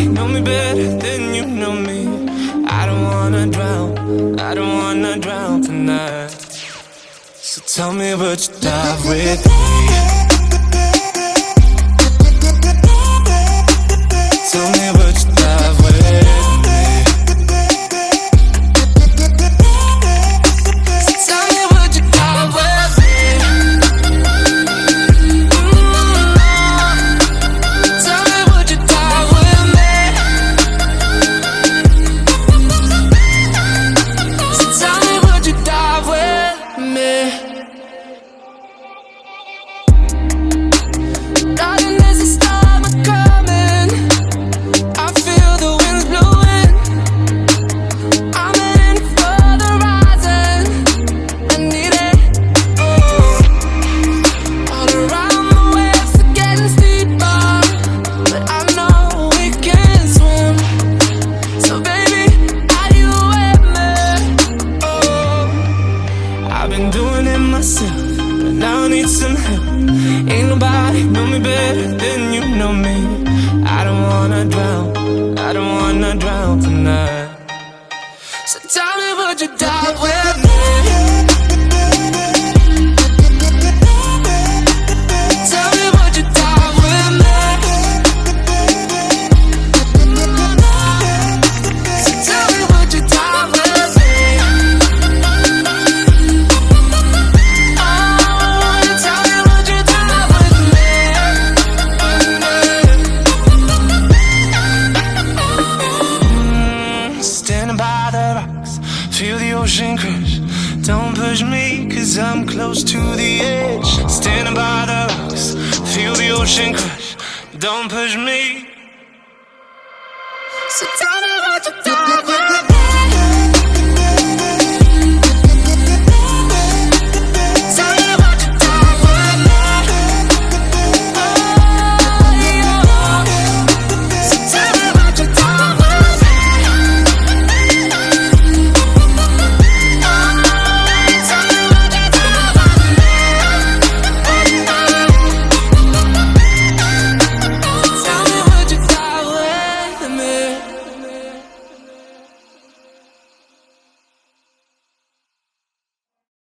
nobody know me better than you know me. I don't wanna drown tonight. So tell me, would you dive with me? Tell me, would you dive with me? So tell me, would you dive with me? Tell me, would you dive with me? So tell me, would you dive with me? Darling, there's a storm coming. I feel the winds blowing. I'm heading for the horizon. I need it. All around the waves are getting steeper, but I know we can swim. So baby, are you with me? I've been doing it myself, but now I need some help. Ain't nobody know me better than you know me. I don't wanna drown tonight. So tell me, would you dive with me? Tell me, would you dive with me? So tell me, would you dive with me? Oh, tell me, would you dive with me? Standing by the rocks, feel the ocean crash. Don't push me, cause I'm close to the edge. Standing by the rocks, feel the ocean crash. Don't push me. So tell me, would you dive with me?